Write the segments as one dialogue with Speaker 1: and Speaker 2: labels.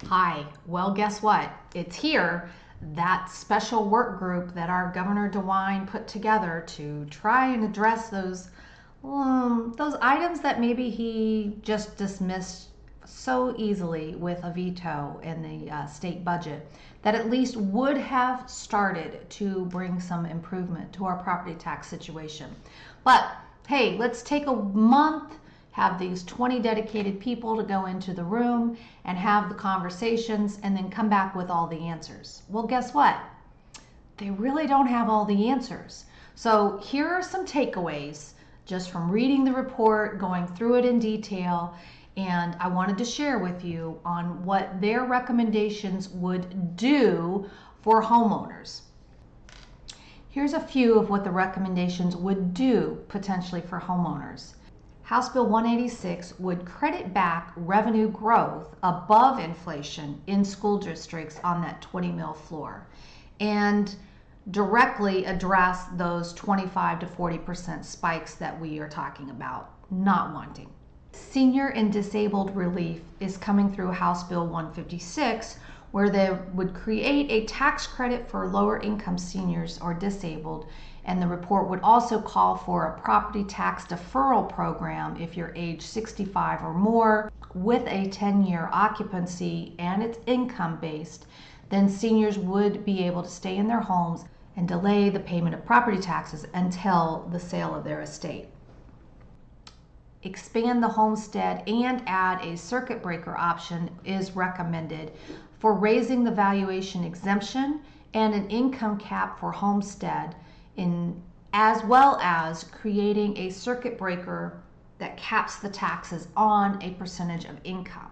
Speaker 1: Hi, well, guess what? It's here. That special work group that our Governor DeWine put together to try and address those items that maybe he just dismissed so easily with a veto in the state budget, that at least would have started to bring some improvement to our property tax situation. But hey, let's take a month, have these 20 dedicated people to go into the room and have the conversations and then come back with all the answers. Well, guess what? They really don't have all the answers. So here are some takeaways just from reading the report, going through it in detail, and I wanted to share with you on what their recommendations would do for homeowners. Here's a few of what the recommendations would do potentially for homeowners. House Bill 186 would credit back revenue growth above inflation in school districts on that 20 mil floor and directly address those 25 to 40% spikes that we are talking about not wanting. Senior and disabled relief is coming through House Bill 156, where they would create a tax credit for lower income seniors or disabled, and the report would also call for a property tax deferral program if you're age 65 or more with a 10-year occupancy and it's income based. Then seniors would be able to stay in their homes and delay the payment of property taxes until the sale of their estate. Expand the homestead and add a circuit breaker option is recommended for raising the valuation exemption and an income cap for homestead, as well as creating a circuit breaker that caps the taxes on a percentage of income.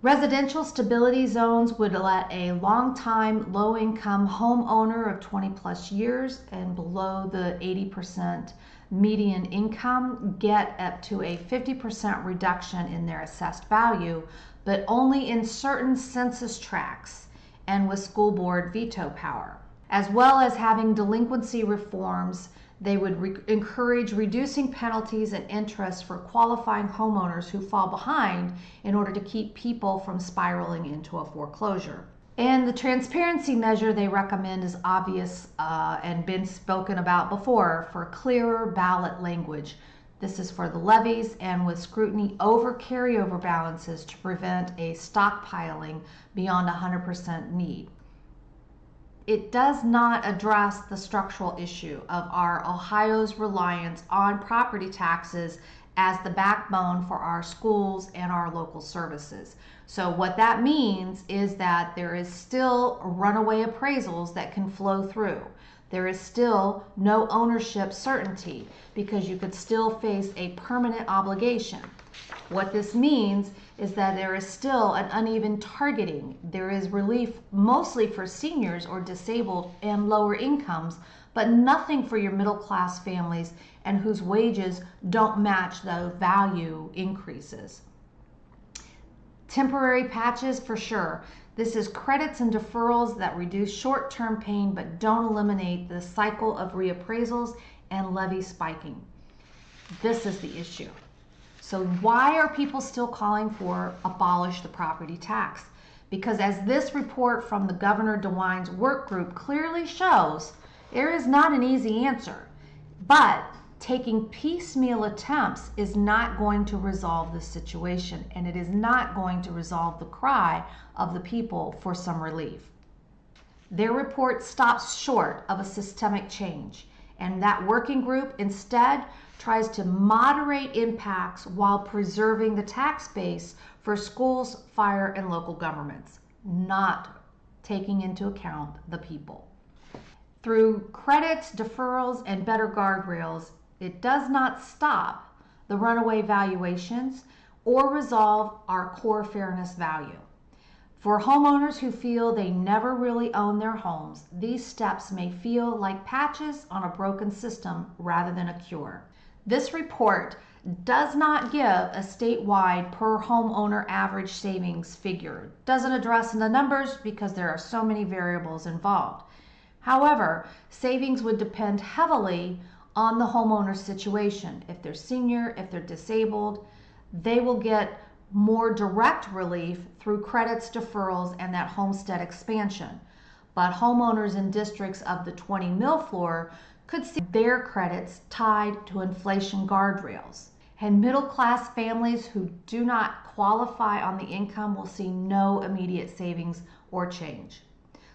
Speaker 1: Residential stability zones would let a long-time low-income homeowner of 20 plus years and below the 80% median income get up to a 50% reduction in their assessed value, but only in certain census tracts and with school board veto power. As well as having delinquency reforms, they would encourage reducing penalties and interest for qualifying homeowners who fall behind in order to keep people from spiraling into a foreclosure. And the transparency measure they recommend is obvious and been spoken about before for clearer ballot language. This is for the levies and with scrutiny over carryover balances to prevent a stockpiling beyond 100% need. It does not address the structural issue of our Ohio's reliance on property taxes as the backbone for our schools and our local services. So what that means is that there is still runaway appraisals that can flow through. There is still no ownership certainty because you could still face a permanent obligation. What this means is that there is still an uneven targeting. There is relief mostly for seniors or disabled and lower incomes, but nothing for your middle class families and whose wages don't match the value increases. Temporary patches for sure. This is credits and deferrals that reduce short-term pain but don't eliminate the cycle of reappraisals and levy spiking. This is the issue. So why are people still calling for abolish the property tax? Because as this report from the Governor DeWine's work group clearly shows, there is not an easy answer. But taking piecemeal attempts is not going to resolve the situation, and it is not going to resolve the cry of the people for some relief. Their report stops short of a systemic change, and that working group instead tries to moderate impacts while preserving the tax base for schools, fire, and local governments, not taking into account the people. Through credits, deferrals, and better guardrails, it does not stop the runaway valuations or resolve our core fairness value. For homeowners who feel they never really own their homes, these steps may feel like patches on a broken system rather than a cure. This report does not give a statewide per homeowner average savings figure. Doesn't address the numbers because there are so many variables involved. However, savings would depend heavily on the homeowner's situation. If they're senior, if they're disabled, they will get more direct relief through credits deferrals and that homestead expansion. But homeowners in districts of the 20 mil floor could see their credits tied to inflation guardrails. And middle class families who do not qualify on the income will see no immediate savings or change.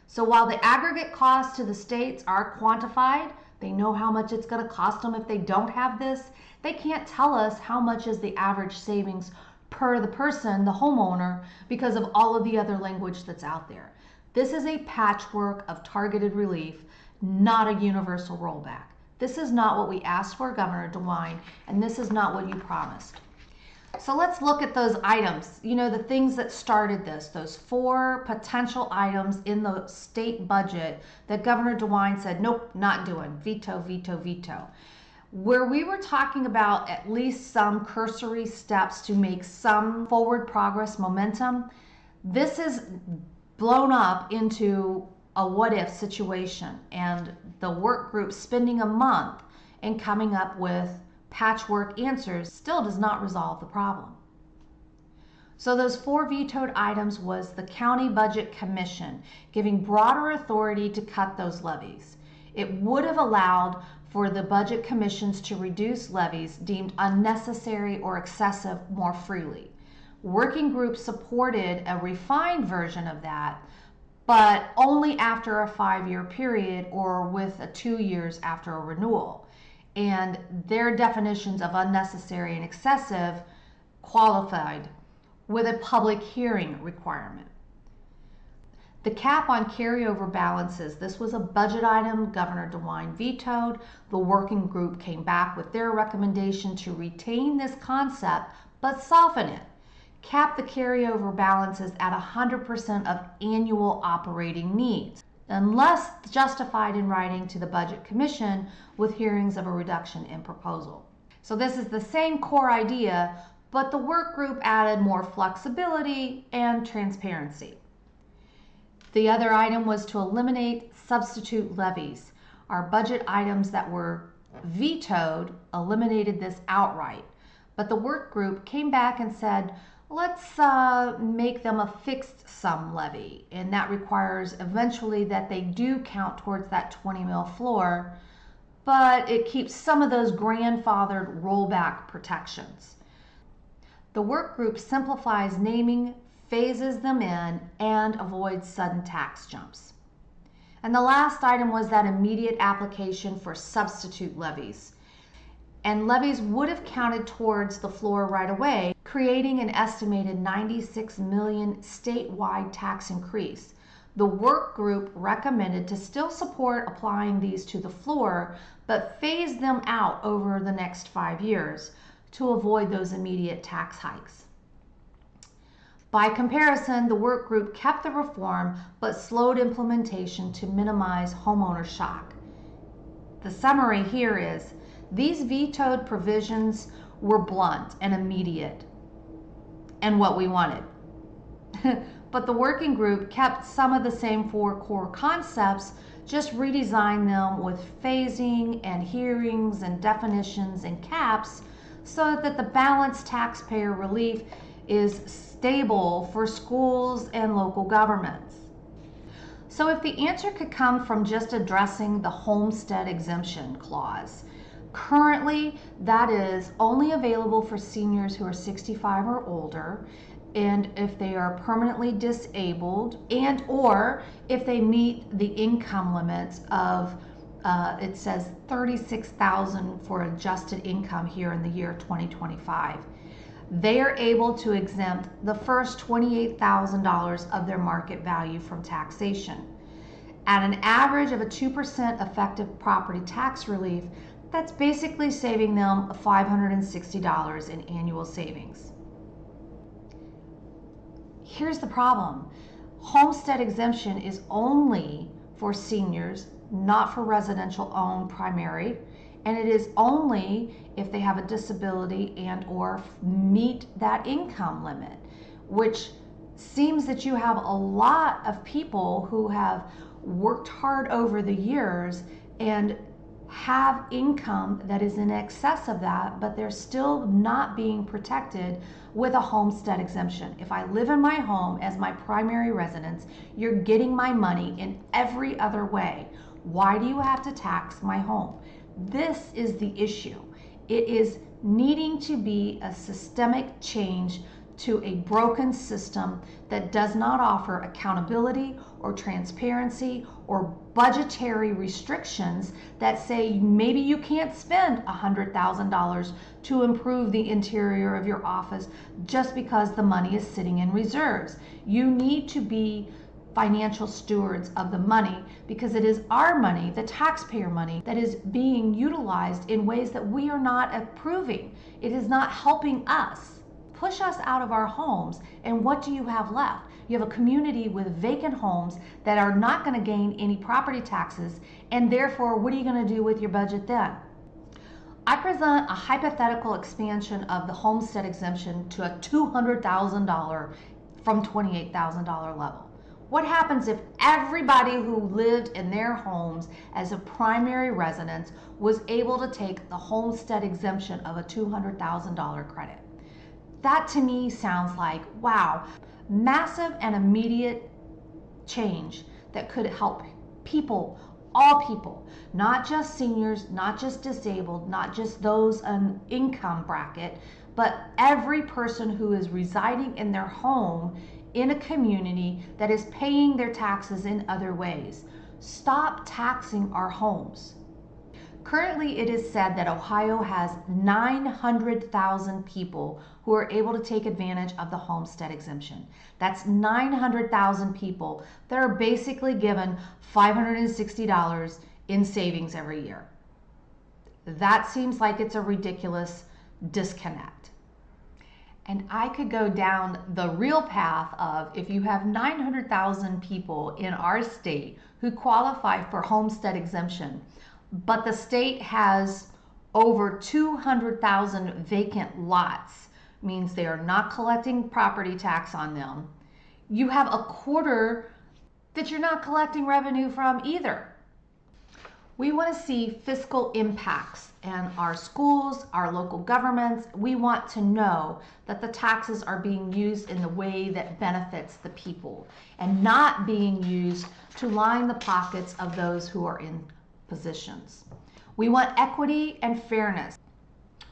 Speaker 1: So while the aggregate costs to the states are quantified, they know how much it's going to cost them if they don't have this, they can't tell us how much is the average savings per the person, the homeowner, because of all of the other language that's out there. This is a patchwork of targeted relief, not a universal rollback. This is not what we asked for, Governor DeWine, and this is not what you promised. So let's look at those items, the things that started this, those 4 potential items in the state budget that Governor DeWine said, nope, not doing, veto, veto, veto. Where we were talking about at least some cursory steps to make some forward progress momentum, this is blown up into a what-if situation, and the work group spending a month and coming up with patchwork answers still does not resolve the problem. So those 4 vetoed items was the County Budget Commission giving broader authority to cut those levies. It would have allowed for the budget commissions to reduce levies deemed unnecessary or excessive more freely. Working groups supported a refined version of that, but only after a 5-year period or with 2 years after a renewal. And their definitions of unnecessary and excessive qualified with a public hearing requirement. The cap on carryover balances, this was a budget item Governor DeWine vetoed. The working group came back with their recommendation to retain this concept but soften it. Cap the carryover balances at 100% of annual operating needs, unless justified in writing to the Budget Commission with hearings of a reduction in proposal. So this is the same core idea, but the work group added more flexibility and transparency. The other item was to eliminate substitute levies. Our budget items that were vetoed eliminated this outright, but the work group came back and said, let's make them a fixed sum levy, and that requires eventually that they do count towards that 20 mil floor, but it keeps some of those grandfathered rollback protections. The work group simplifies naming, phases them in, and avoids sudden tax jumps. And the last item was that immediate application for substitute levies. And levies would have counted towards the floor right away, creating an estimated 96 million statewide tax increase. The work group recommended to still support applying these to the floor, but phase them out over the next 5 years to avoid those immediate tax hikes. By comparison, the work group kept the reform but slowed implementation to minimize homeowner shock. The summary here is, these vetoed provisions were blunt and immediate, and what we wanted. But the working group kept some of the same 4 core concepts, just redesigned them with phasing and hearings and definitions and caps so that the balanced taxpayer relief is stable for schools and local governments. So if the answer could come from just addressing the homestead exemption clause, currently that is only available for seniors who are 65 or older, and if they are permanently disabled, and or if they meet the income limits of it says $36,000 for adjusted income here in the year 2025. They are able to exempt the first $28,000 of their market value from taxation. At an average of a 2% effective property tax relief, that's basically saving them $560 in annual savings. Here's the problem. Homestead exemption is only for seniors, not for residential owned primary, and it is only if they have a disability and or meet that income limit, which seems that you have a lot of people who have worked hard over the years and have income that is in excess of that, but they're still not being protected with a homestead exemption. If I live in my home as my primary residence, you're getting my money in every other way. Why do you have to tax my home? This is the issue. It is needing to be a systemic change to a broken system that does not offer accountability or transparency or budgetary restrictions that say maybe you can't spend $100,000 to improve the interior of your office just because the money is sitting in reserves. You need to be financial stewards of the money, because it is our money, the taxpayer money, that is being utilized in ways that we are not approving. It is not helping us. Push us out of our homes, and what do you have left? You have a community with vacant homes that are not going to gain any property taxes, and therefore, what are you going to do with your budget then? I present a hypothetical expansion of the homestead exemption to a $200,000 from $28,000 level. What happens if everybody who lived in their homes as a primary residence was able to take the homestead exemption of a $200,000 credit? That to me sounds like, wow, massive and immediate change that could help people, all people, not just seniors, not just disabled, not just those in income bracket, but every person who is residing in their home in a community that is paying their taxes in other ways. Stop taxing our homes. Currently, it is said that Ohio has 900,000 people who are able to take advantage of the homestead exemption. That's 900,000 people that are basically given $560 in savings every year. That seems like it's a ridiculous disconnect. And I could go down the real path of, if you have 900,000 people in our state who qualify for homestead exemption, but the state has over 200,000 vacant lots, means they are not collecting property tax on them, you have a quarter that you're not collecting revenue from either. We want to see fiscal impacts in our schools, our local governments. We want to know that the taxes are being used in the way that benefits the people and not being used to line the pockets of those who are in positions. We want equity and fairness.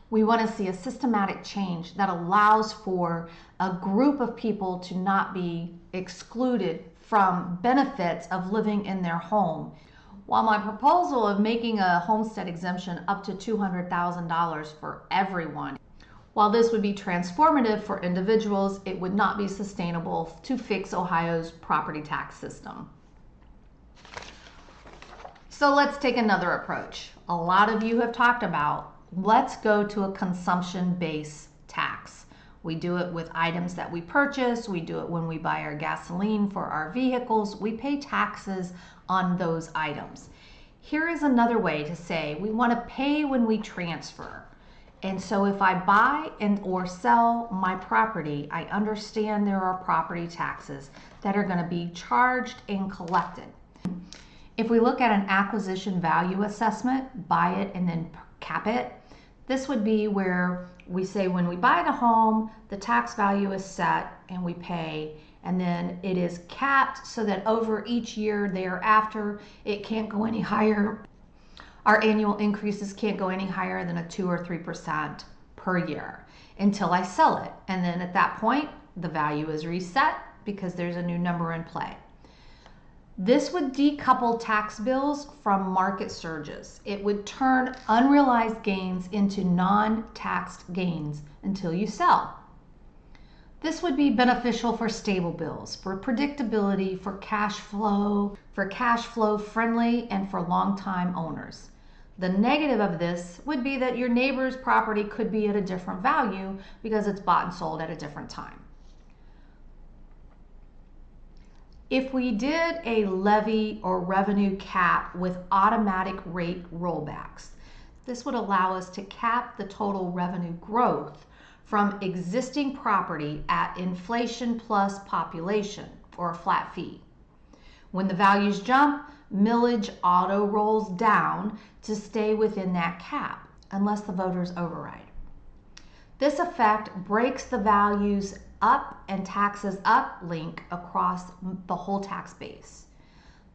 Speaker 1: We want to see a systematic change that allows for a group of people to not be excluded from benefits of living in their home. While my proposal of making a homestead exemption up to $200,000 for everyone, while this would be transformative for individuals, it would not be sustainable to fix Ohio's property tax system. So let's take another approach. A lot of you have talked about, let's go to a consumption-based tax. We do it with items that we purchase. We do it when we buy our gasoline for our vehicles. We pay taxes on those items. Here is another way to say we want to pay when we transfer. And so if I buy and or sell my property, I understand there are property taxes that are going to be charged and collected. If we look at an acquisition value assessment, buy it and then cap it, this would be where we say when we buy the home, the tax value is set and we pay, and then it is capped so that over each year thereafter, it can't go any higher. Our annual increases can't go any higher than a 2 or 3% per year until I sell it. And then at that point, the value is reset because there's a new number in play. This would decouple tax bills from market surges. It would turn unrealized gains into non-taxed gains until you sell. This would be beneficial for stable bills, for predictability, for cash flow friendly, and for long-time owners. The negative of this would be that your neighbor's property could be at a different value because it's bought and sold at a different time. If we did a levy or revenue cap with automatic rate rollbacks, this would allow us to cap the total revenue growth from existing property at inflation plus population, or a flat fee. When the values jump, millage auto rolls down to stay within that cap, unless the voters override. This effect breaks the values up and taxes up link across the whole tax base.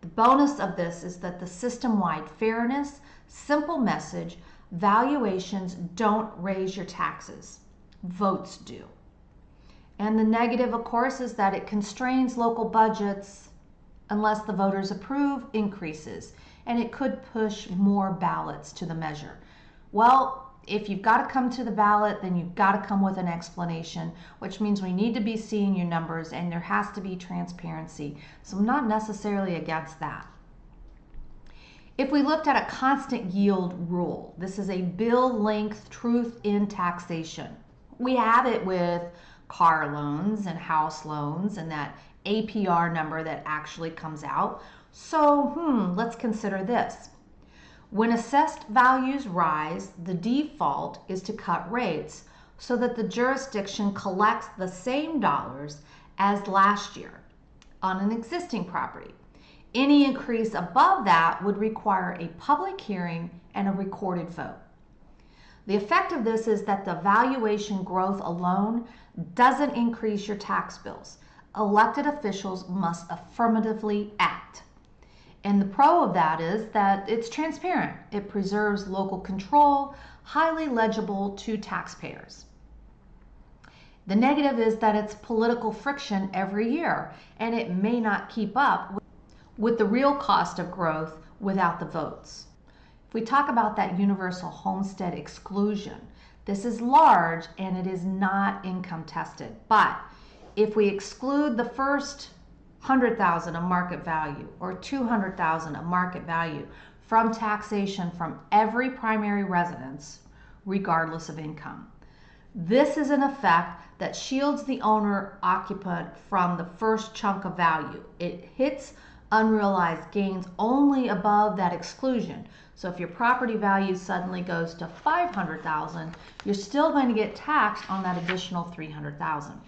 Speaker 1: The bonus of this is that the system-wide fairness, simple message, valuations don't raise your taxes, votes do. And the negative, of course, is that it constrains local budgets unless the voters approve increases, and it could push more ballots to the measure. Well, if you've got to come to the ballot, then you've got to come with an explanation, which means we need to be seeing your numbers and there has to be transparency. So I'm not necessarily against that. If we looked at a constant yield rule, this is a bill length truth in taxation. We have it with car loans and house loans and that APR number that actually comes out. So let's consider this. When assessed values rise, the default is to cut rates so that the jurisdiction collects the same dollars as last year on an existing property. Any increase above that would require a public hearing and a recorded vote. The effect of this is that the valuation growth alone doesn't increase your tax bills. Elected officials must affirmatively act. And the pro of that is that it's transparent. It preserves local control, highly legible to taxpayers. The negative is that it's political friction every year, and it may not keep up with the real cost of growth without the votes. If we talk about that universal homestead exclusion, this is large and it is not income tested. But if we exclude the first 100,000 of market value or 200,000 of market value from taxation from every primary residence, regardless of income. This is an effect that shields the owner occupant from the first chunk of value. It hits unrealized gains only above that exclusion. So if your property value suddenly goes to 500,000, you're still going to get taxed on that additional 300,000.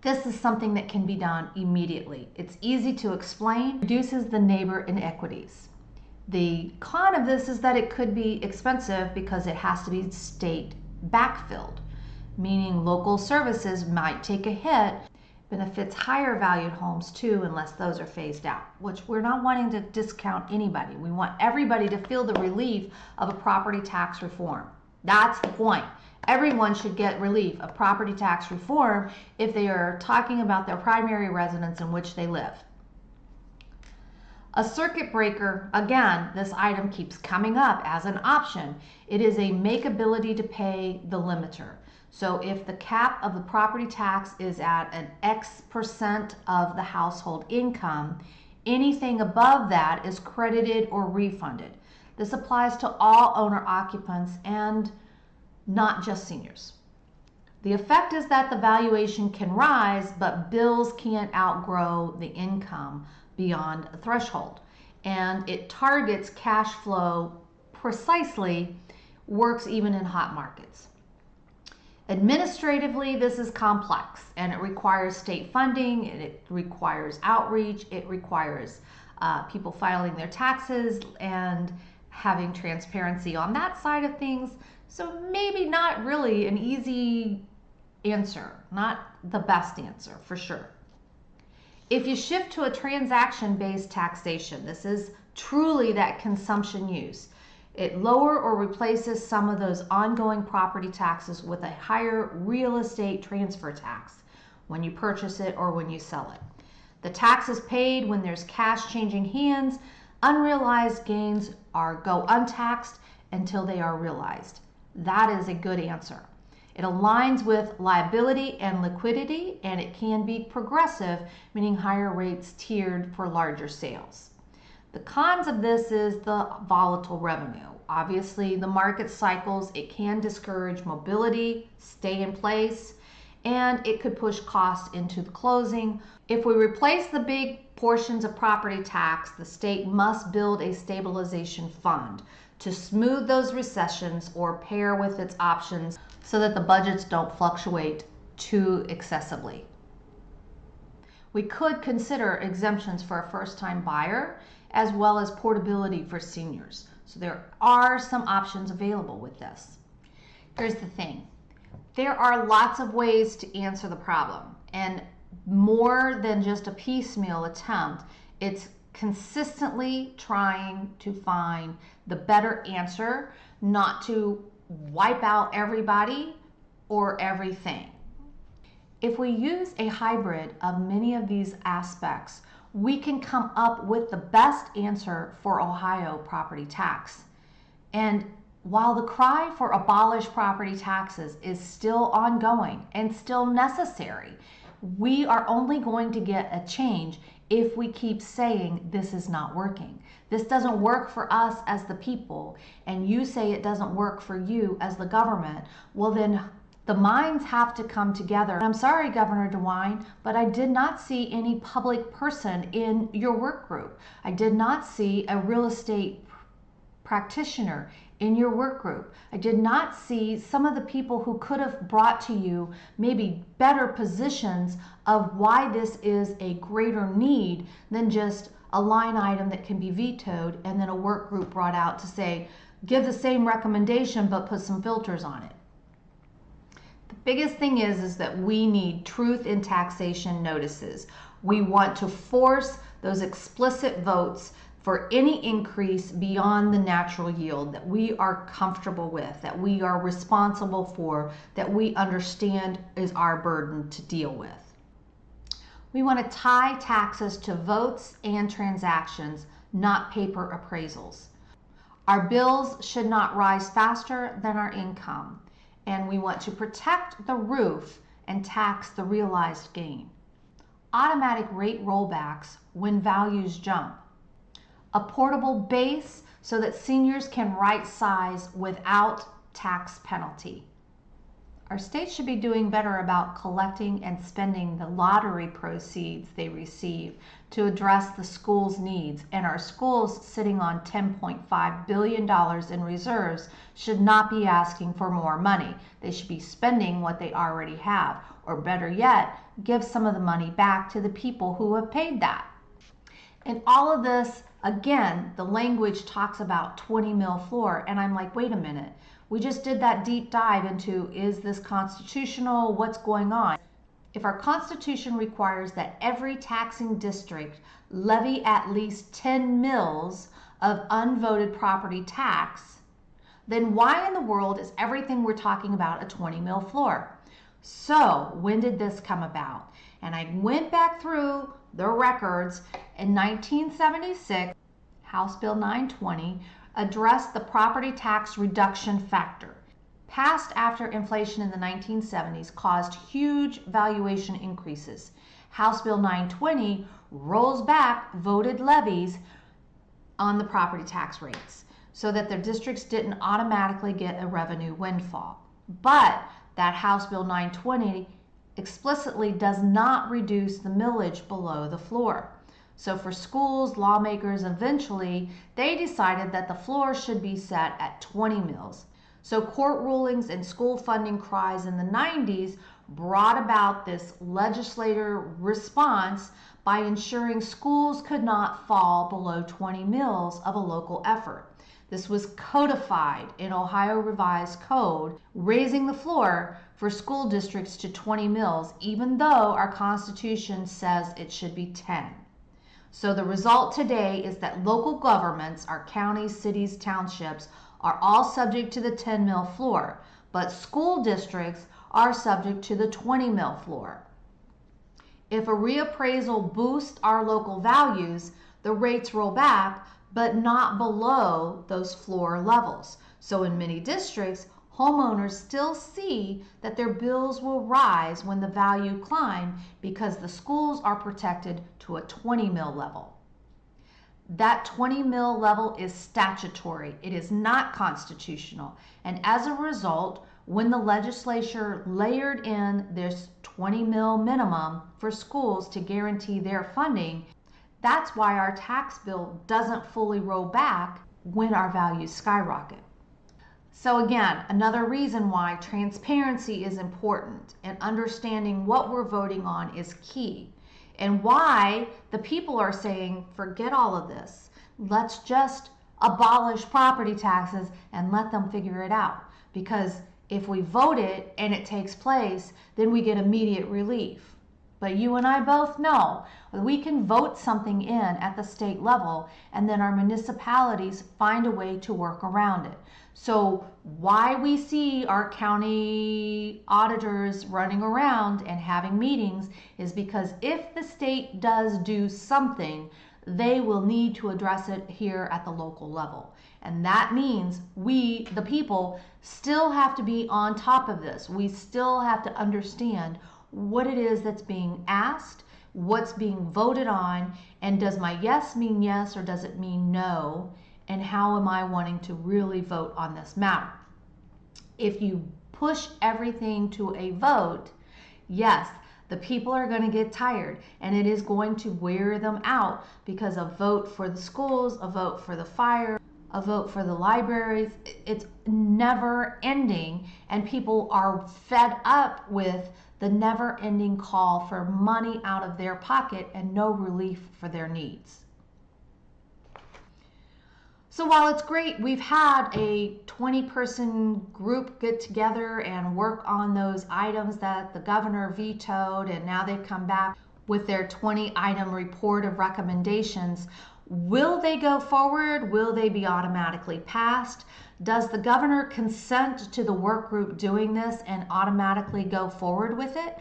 Speaker 1: This is something that can be done immediately. It's easy to explain, reduces the neighbor inequities. The con of this is that it could be expensive because it has to be state backfilled, meaning local services might take a hit, benefits higher valued homes too unless those are phased out, which we're not wanting to discount anybody. We want everybody to feel the relief of a property tax reform. That's the point. Everyone should get relief of property tax reform if they are talking about their primary residence in which they live. A circuit breaker, again, this item keeps coming up as an option. It is a makeability to pay the limiter. So if the cap of the property tax is at an X% of the household income, anything above that is credited or refunded. This applies to all owner occupants and not just seniors. The effect is that the valuation can rise, but bills can't outgrow the income beyond a threshold. And it targets cash flow precisely, works even in hot markets. Administratively, this is complex and it requires state funding, it requires outreach, it requires people filing their taxes and having transparency on that side of things. So maybe not really an easy answer, not the best answer for sure. If you shift to a transaction-based taxation, this is truly that consumption use. It lower or replaces some of those ongoing property taxes with a higher real estate transfer tax when you purchase it or when you sell it. The tax is paid when there's cash changing hands. Unrealized gains go untaxed until they are realized. That is a good answer. It aligns with liability and liquidity, and it can be progressive, meaning higher rates tiered for larger sales. The cons of this is the volatile revenue. Obviously, the market cycles, it can discourage mobility, stay in place, and it could push costs into the closing. If we replace the big portions of property tax, the state must build a stabilization fund to smooth those recessions or pair with its options so that the budgets don't fluctuate too excessively. We could consider exemptions for a first-time buyer as well as portability for seniors. So there are some options available with this. Here's the thing. There are lots of ways to answer the problem, and more than just a piecemeal attempt. It's consistently trying to find the better answer, not to wipe out everybody or everything. If we use a hybrid of many of these aspects, we can come up with the best answer for Ohio property tax. And while the cry for abolished property taxes is still ongoing and still necessary, we are only going to get a change if we keep saying this is not working. This doesn't work for us as the people, and you say it doesn't work for you as the government. Well, then the minds have to come together. And I'm sorry, Governor DeWine, but I did not see any public person in your work group. I did not see a real estate practitioner in your work group. I did not see some of the people who could have brought to you maybe better positions of why this is a greater need than just a line item that can be vetoed and then a work group brought out to say, give the same recommendation but put some filters on it. The biggest thing is that we need truth in taxation notices. We want to force those explicit votes for any increase beyond the natural yield that we are comfortable with, that we are responsible for, that we understand is our burden to deal with. We want to tie taxes to votes and transactions, not paper appraisals. Our bills should not rise faster than our income, and we want to protect the roof and tax the realized gain. Automatic rate rollbacks when values jump. A portable base so that seniors can right size without tax penalty. Our state should be doing better about collecting and spending the lottery proceeds they receive to address the school's needs, and our schools sitting on $10.5 billion in reserves should not be asking for more money. They should be spending what they already have, or better yet, give some of the money back to the people who have paid that. And all of this, again, the language talks about 20 mil floor, and I'm like, wait a minute. We just did that deep dive into, is this constitutional? What's going on? If our Constitution requires that every taxing district levy at least 10 mils of unvoted property tax, then why in the world is everything we're talking about a 20 mil floor? So when did this come about? And I went back through the records. In 1976, House Bill 920 addressed the property tax reduction factor. Passed after inflation in the 1970s caused huge valuation increases. House Bill 920 rolls back voted levies on the property tax rates so that their districts didn't automatically get a revenue windfall. But that House Bill 920 explicitly does not reduce the millage below the floor. So for schools, lawmakers, eventually, they decided that the floor should be set at 20 mils. So court rulings and school funding cries in the 90s brought about this legislator response by ensuring schools could not fall below 20 mils of a local effort. This was codified in Ohio Revised Code, raising the floor for school districts to 20 mils, even though our Constitution says it should be 10. So the result today is that local governments, our counties, cities, townships, are all subject to the 10 mil floor, but school districts are subject to the 20 mil floor. If a reappraisal boosts our local values, the rates roll back, but not below those floor levels. So in many districts, homeowners still see that their bills will rise when the value climbs because the schools are protected to a 20 mil level. That 20 mil level is statutory. It is not constitutional. And as a result, when the legislature layered in this 20 mil minimum for schools to guarantee their funding, that's why our tax bill doesn't fully roll back when our values skyrocket. So again, another reason why transparency is important and understanding what we're voting on is key. and why the people are saying, forget all of this. Let's just abolish property taxes and let them figure it out. Because if we vote it and it takes place, then we get immediate relief. But you and I both know we can vote something in at the state level, and then our municipalities find a way to work around it. So why we see our county auditors running around and having meetings is because if the state does do something, they will need to address it here at the local level. And that means we, the people, still have to be on top of this. We still have to understand what it is that's being asked, what's being voted on, and does my yes mean yes or does it mean no, and how am I wanting to really vote on this matter. If you push everything to a vote, yes, the people are going to get tired and it is going to wear them out, because a vote for the schools, a vote for the fire, a vote for the libraries, it's never ending, and people are fed up with the never-ending call for money out of their pocket and no relief for their needs. So while it's great, we've had a 20-person group get together and work on those items that the governor vetoed, and now they've come back with their 20-item report of recommendations. Will they go forward? Will they be automatically passed? Does the governor consent to the work group doing this and automatically go forward with it?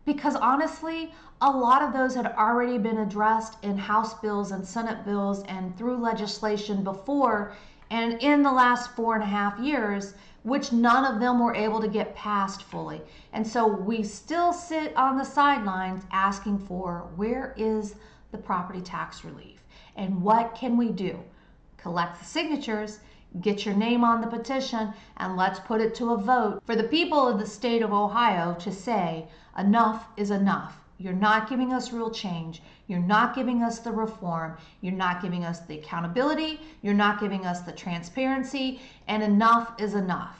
Speaker 1: Because honestly, a lot of those had already been addressed in House bills and Senate bills and through legislation before and in the last 4.5 years, which none of them were able to get passed fully. And so we still sit on the sidelines asking for, where is the property tax relief? And what can we do? Collect the signatures, get your name on the petition, and let's put it to a vote for the people of the state of Ohio to say, enough is enough. You're not giving us real change. You're not giving us the reform. You're not giving us the accountability. You're not giving us the transparency, and enough is enough.